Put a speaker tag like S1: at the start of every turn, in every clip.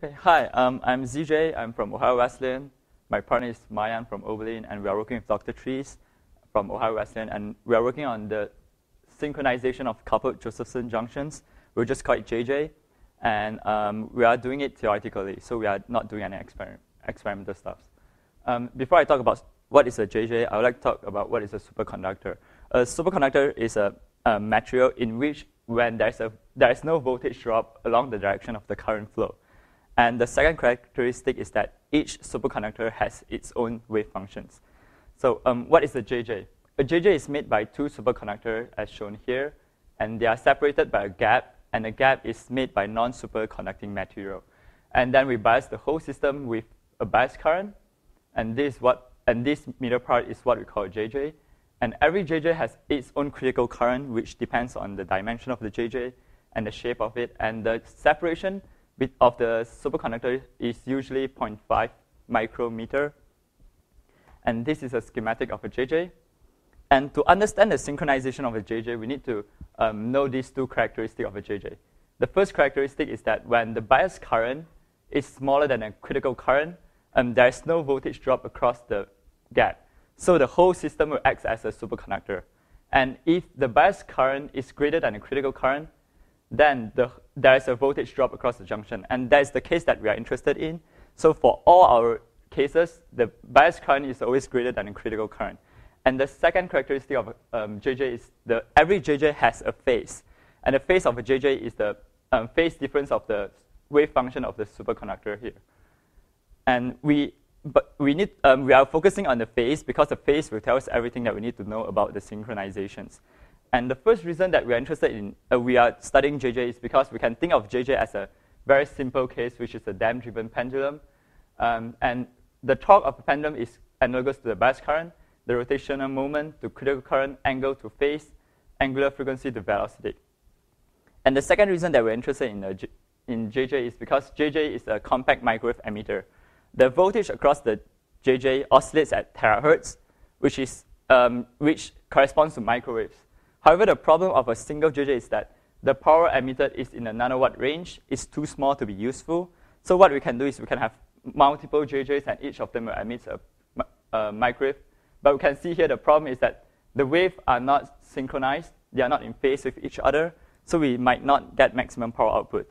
S1: Okay, hi, I'm Zijie. I'm from Ohio Wesleyan. My partner is Mayan from Oberlin, and we are working with Dr. Trees from Ohio Wesleyan, and we are working on the synchronization of coupled Josephson junctions. We just call it JJ, and we are doing it theoretically, so we are not doing any experimental stuff. Before I talk about what is a JJ, I would like to talk about what is a superconductor. A superconductor is a material in which when there is no voltage drop along the direction of the current flow. And the second characteristic is that each superconductor has its own wave functions. So what is a JJ? A JJ is made by two superconductors, as shown here, and they are separated by a gap, and the gap is made by non-superconducting material. And then we bias the whole system with a bias current, and this middle part is what we call a JJ. And every JJ has its own critical current, which depends on the dimension of the JJ and the shape of it, and the separation of the superconductor is usually 0.5 micrometer. And this is a schematic of a JJ. And to understand the synchronization of a JJ, we need to know these two characteristics of a JJ. The first characteristic is that when the bias current is smaller than a critical current, there is no voltage drop across the gap. So the whole system will act as a superconductor. And if the bias current is greater than a critical current, then there is a voltage drop across the junction. And that is the case that we are interested in. So for all our cases, the bias current is always greater than a critical current. And the second characteristic of JJ is every JJ has a phase. And the phase of a JJ is the phase difference of the wave function of the superconductor here. And we are focusing on the phase because the phase will tell us everything that we need to know about the synchronizations. And the first reason that we are interested in, we are studying JJ is because we can think of JJ as a very simple case, which is a damped-driven pendulum. And the torque of the pendulum is analogous to the bias current, the rotational moment to critical current, angle to phase, angular frequency to velocity. And the second reason that we're interested in JJ is because JJ is a compact microwave emitter. The voltage across the JJ oscillates at terahertz, which corresponds to microwaves. However, the problem of a single JJ is that the power emitted is in a nanowatt range. It's too small to be useful. So what we can do is we can have multiple JJs, and each of them will emit a microwave. But we can see here the problem is that the waves are not synchronized. They are not in phase with each other. So we might not get maximum power output.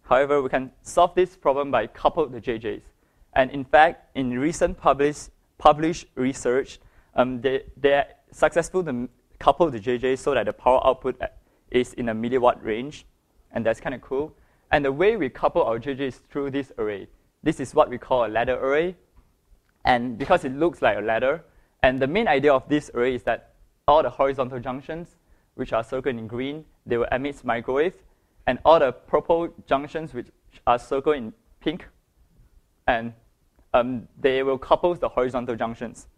S1: However, we can solve this problem by coupling the JJs. And in fact, in recent published research, they are successful to couple the JJ so that the power output is in a milliwatt range, and that's kind of cool. And the way we couple our JJ is through this array. This is what we call a ladder array, and because it looks like a ladder, and the main idea of this array is that all the horizontal junctions, which are circled in green, they will emit microwave, and all the purple junctions, which are circled in pink, and they will couple the horizontal junctions.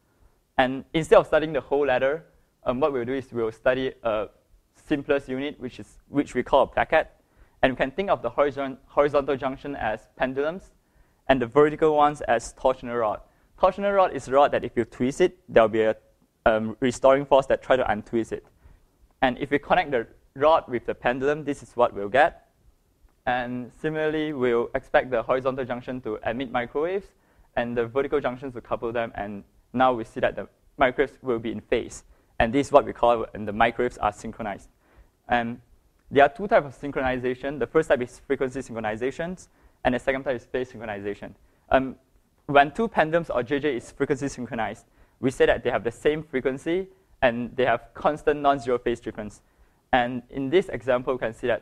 S1: And instead of studying the whole ladder, what we'll do is we'll study a simplest unit, which we call a plaquette. And we can think of the horizontal junction as pendulums, and the vertical ones as torsional rod. Torsional rod is a rod that if you twist it, there will be a restoring force that tries to untwist it. And if we connect the rod with the pendulum, this is what we'll get. And similarly, we'll expect the horizontal junction to emit microwaves, and the vertical junctions to couple them. And now we see that the microwaves will be in phase. And this is what we call when the microwaves are synchronized. And there are two types of synchronization. The first type is frequency synchronizations, and the second type is phase synchronization. When two pendulums or JJ is frequency synchronized, we say that they have the same frequency, and they have constant non-zero phase difference. And in this example, we can see that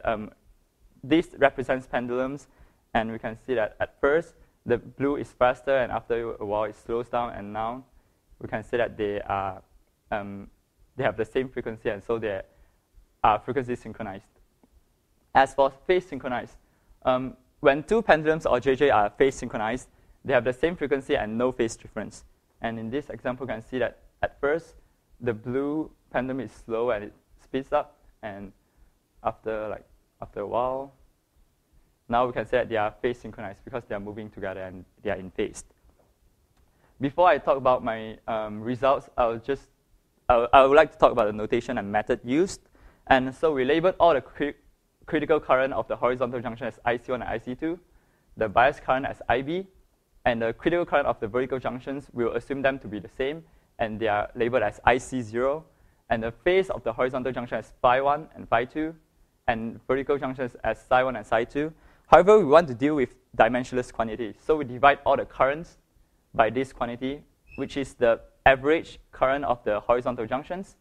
S1: this represents pendulums, and we can see that at first, the blue is faster, and after a while, it slows down, and now we can see that they have the same frequency, and so they are frequency synchronized. As for phase synchronized, when two pendulums or JJ are phase synchronized, they have the same frequency and no phase difference. And in this example, you can see that at first, the blue pendulum is slow and it speeds up, and after a while, now we can say that they are phase synchronized because they are moving together and they are in phase. Before I talk about my results, I would like to talk about the notation and method used. And so we labeled all the critical current of the horizontal junction as IC1 and IC2. the bias current as IB, and the critical current of the vertical junctions, we'll assume them to be the same, and they are labeled as IC0. And the phase of the horizontal junction as phi1 and phi2, and vertical junctions as psi1 and psi2. However, we want to deal with dimensionless quantities. So we divide all the currents by this quantity, which is the average current of the horizontal junctions.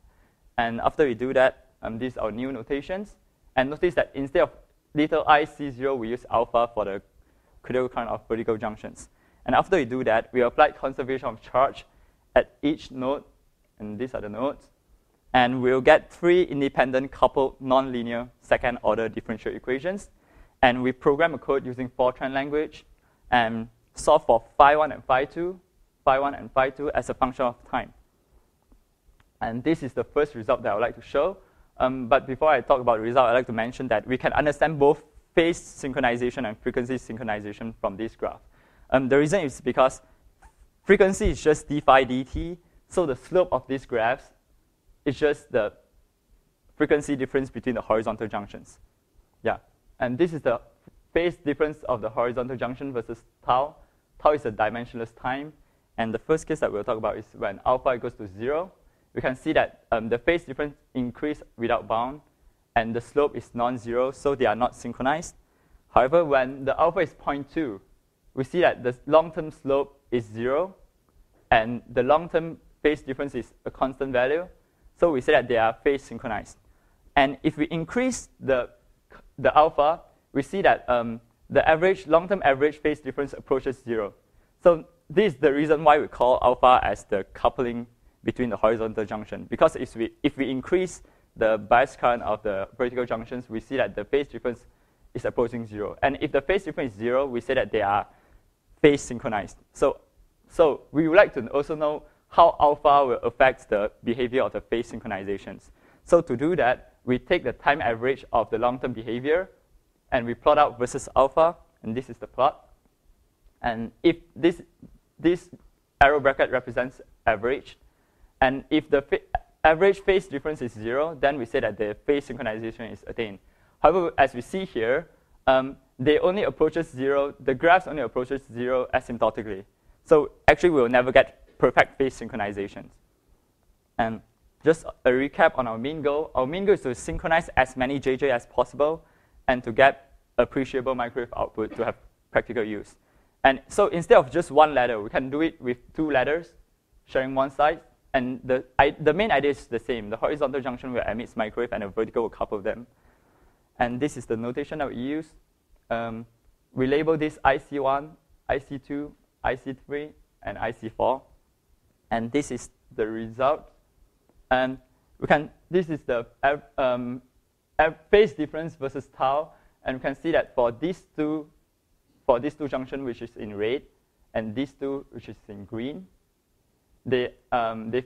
S1: And after we do that, these are our new notations. And notice that instead of little IC0, we use alpha for the critical current of vertical junctions. And after we do that, we apply conservation of charge at each node. And these are the nodes. And we'll get 3 independent coupled nonlinear second-order differential equations. And we program a code using Fortran language and solve for phi1 and phi2 as a function of time. And this is the first result that I would like to show. But before I talk about the result, I'd like to mention that we can understand both phase synchronization and frequency synchronization from this graph. The reason is because frequency is just d phi dt, so the slope of these graphs is just the frequency difference between the horizontal junctions. Yeah, and this is the phase difference of the horizontal junction versus tau. Tau is a dimensionless time, and the first case that we'll talk about is when alpha equals to 0. We can see that the phase difference increase without bound, and the slope is non-zero, so they are not synchronized. However, when the alpha is 0.2, we see that the long-term slope is 0, and the long-term phase difference is a constant value, so we say that they are phase synchronized. And if we increase the alpha, we see that the long-term average phase difference approaches 0. So this is the reason why we call alpha as the coupling between the horizontal junction. Because if we increase the bias current of the vertical junctions, we see that the phase difference is approaching 0. And if the phase difference is 0, we say that they are phase synchronized. So we would like to also know how alpha will affect the behavior of the phase synchronizations. So to do that, we take the time average of the long-term behavior, and we plot out versus alpha, and this is the plot. And if this arrow bracket represents average, and if the average phase difference is 0, then we say that the phase synchronization is attained. However, as we see here, they only approaches 0. The graphs only approaches 0 asymptotically. So actually, we will never get perfect phase synchronizations. And just a recap on our main goal. Our main goal is to synchronize as many JJ as possible and to get appreciable microwave output to have practical use. And so instead of just one ladder, we can do it with 2 ladders sharing one side. And the main idea is the same. The horizontal junction will emit microwave, and the vertical will couple them. And this is the notation that we use. We label this IC1, IC2, IC3, and IC4. And this is the result. And this is the phase difference versus tau. And we can see that for these two junctions, which is in red, and these two, which is in green, they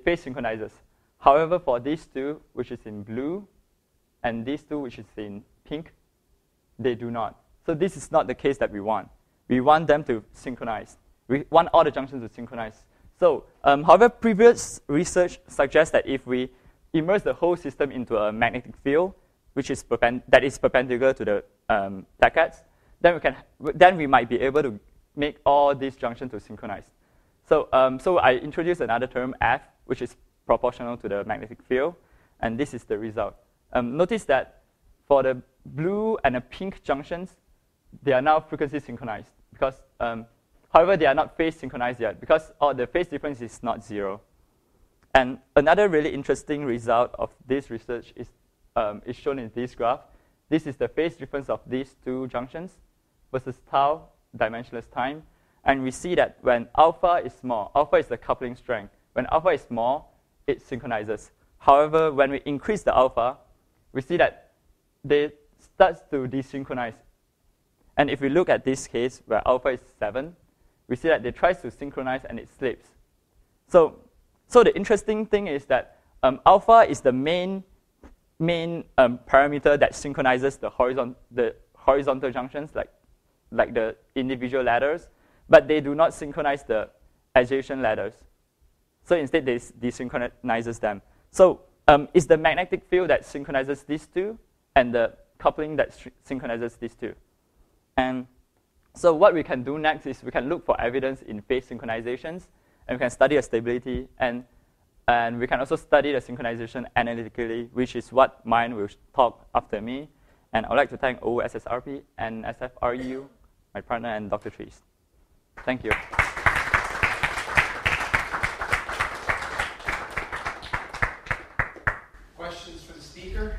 S1: phase synchronizes. However, for these two, which is in blue, and these two, which is in pink, they do not. So this is not the case that we want. We want them to synchronize. We want all the junctions to synchronize. So, however, previous research suggests that if we immerse the whole system into a magnetic field, which is that is perpendicular to the plaquettes, then we might be able to make all these junctions to synchronize. So, so I introduced another term, F, which is proportional to the magnetic field, and this is the result. Notice that for the blue and the pink junctions, they are now frequency synchronized because, however, they are not phase synchronized yet because the phase difference is not 0. And another really interesting result of this research is shown in this graph. This is the phase difference of these two junctions versus tau, dimensionless time. And we see that when alpha is small, alpha is the coupling strength. When alpha is small, it synchronizes. However, when we increase the alpha, we see that they start to desynchronize. And if we look at this case where alpha is 7, we see that it tries to synchronize and it slips. So the interesting thing is that alpha is the main parameter that synchronizes the horizontal junctions, like the individual ladders, but they do not synchronize the adjacent ladders. So instead, they desynchronizes them. So it's the magnetic field that synchronizes these two, and the coupling that synchronizes these two. And So what we can do next is we can look for evidence in phase synchronizations, and we can study the stability, and we can also study the synchronization analytically, which is what Mayan will talk after me. And I would like to thank OSSRP and SFREU, my partner, and Dr. Trees. Thank you.
S2: Questions for the speaker?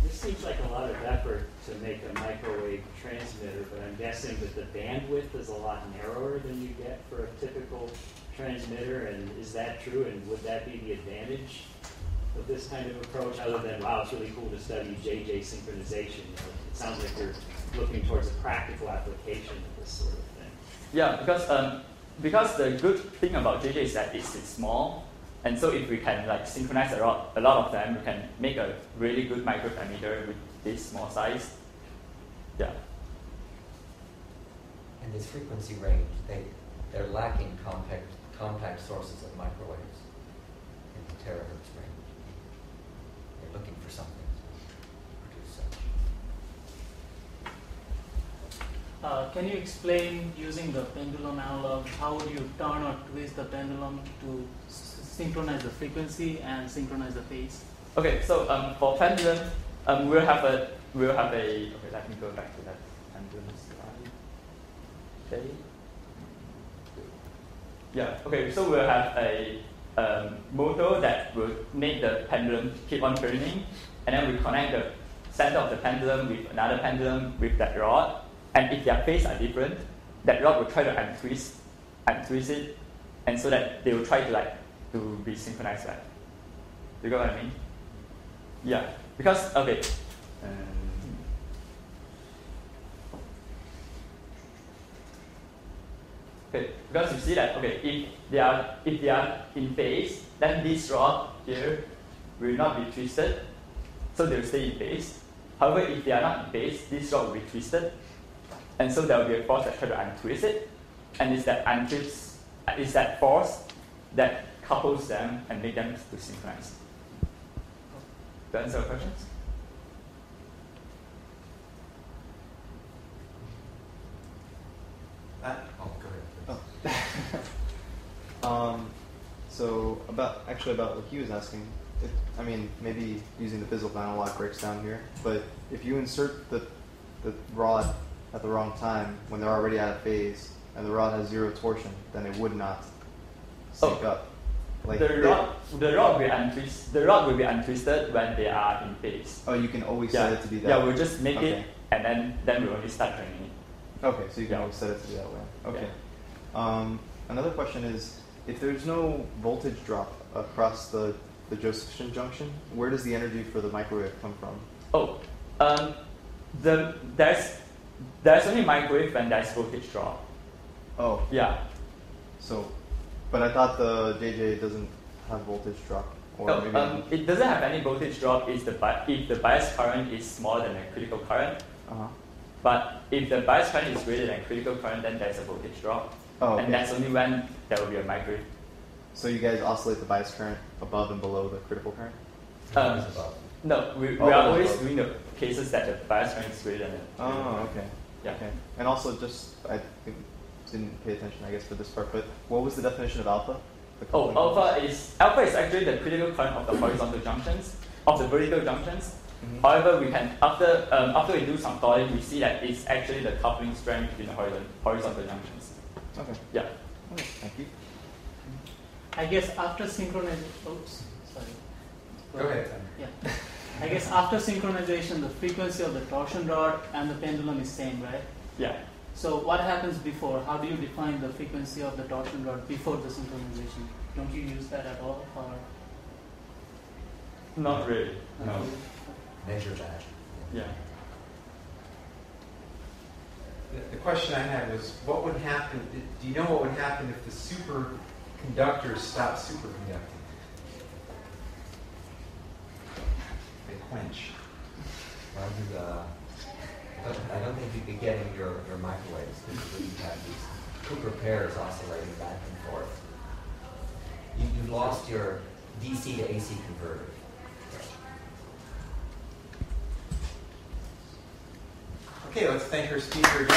S3: This seems like a lot of effort to make a microwave transmitter, but I'm guessing that the bandwidth is a lot narrower than you get for a typical transmitter, and is that true, and would that be the advantage of this kind of approach, other than, wow, it's really cool to study JJ synchronization? You know, it sounds like you're looking towards a practical application of this sort of thing.
S1: Yeah, because the good thing about JJ is that it's small, and so if we can like synchronize a lot of them, we can make a really good microparameter with this small size. Yeah.
S4: And this frequency range, they're lacking compact sources of microwaves in the terahertz range. They're looking for something to produce such.
S5: Can you explain, using the pendulum analog, how would you turn or twist the pendulum to synchronize the frequency and synchronize the phase?
S1: Okay, so for pendulum, we'll have a okay, let me go back to that pendulum slide. Okay. Yeah, okay, so we'll have a motor that will make the pendulum keep on turning, and then we connect the center of the pendulum with another pendulum with that rod, and if their phases are different, that rod will try to untwist it, and so that they will try to be synchronized back. You get what I mean? Yeah, because, okay. Okay, because you see that, okay, if they are in phase, then this rod here will not be twisted, so they will stay in phase. However, if they are not in phase, this rod will be twisted, and so there will be a force that tries to untwist it, and it's that force that couples them and make them to synchronize. Do you answer your questions?
S4: Go ahead.
S6: So about what he was asking, I mean, maybe using the physical analog breaks down here, but if you insert the rod at the wrong time when they're already out of phase and the rod has zero torsion, then it would not sync up. Like
S1: the rod will be untwisted when they are in phase.
S6: Oh, you can always set it to be that.
S1: Yeah, we'll just make it, and then we'll only start turning it.
S6: Okay, so you can always set it to be that way. Okay. Yeah. Another question is, if there's no voltage drop across the Josephson junction, where does the energy for the microwave come from?
S1: Oh, there's only microwave when there's voltage drop.
S6: Oh.
S1: Yeah.
S6: So, but I thought the JJ doesn't have voltage drop. Or
S1: no, it doesn't have any voltage drop if the bias current is smaller than the critical current.
S6: Uh-huh.
S1: But if the bias current is greater than critical current, then there's a voltage drop.
S6: Oh, okay.
S1: And that's only when there will be a microwave.
S6: So you guys oscillate the bias current above and below the critical current?
S1: No, we are always doing the cases that the bias current is greater than the critical current.
S6: Okay.
S1: Yeah.
S6: Okay. And also, I didn't pay attention, I guess, for this part, but what was the definition of alpha?
S1: Alpha is actually the critical current of the horizontal junctions, of the vertical junctions.
S6: Mm-hmm.
S1: However, we can after we do some plotting, we see that it's actually the coupling strength between the horizontal junctions.
S6: Okay.
S1: Yeah.
S6: Okay. Thank you.
S5: I guess after synchronization,
S4: Go ahead.
S5: Yeah. I guess after synchronization, the frequency of the torsion rod and the pendulum is same, right?
S1: Yeah.
S5: So what happens before? How do you define the frequency of the torsion rod before the synchronization? Don't you use that at all, or?
S1: Not really. No.
S4: Measure that.
S1: Yeah.
S2: The question I had was, what would happen? Do you know what would happen if the superconductors stopped superconducting? They quench.
S4: Well, I don't think you could get in your microwaves because you have these Cooper pairs oscillating back and forth. You've lost your DC to AC converter.
S2: Okay, let's thank our speaker again.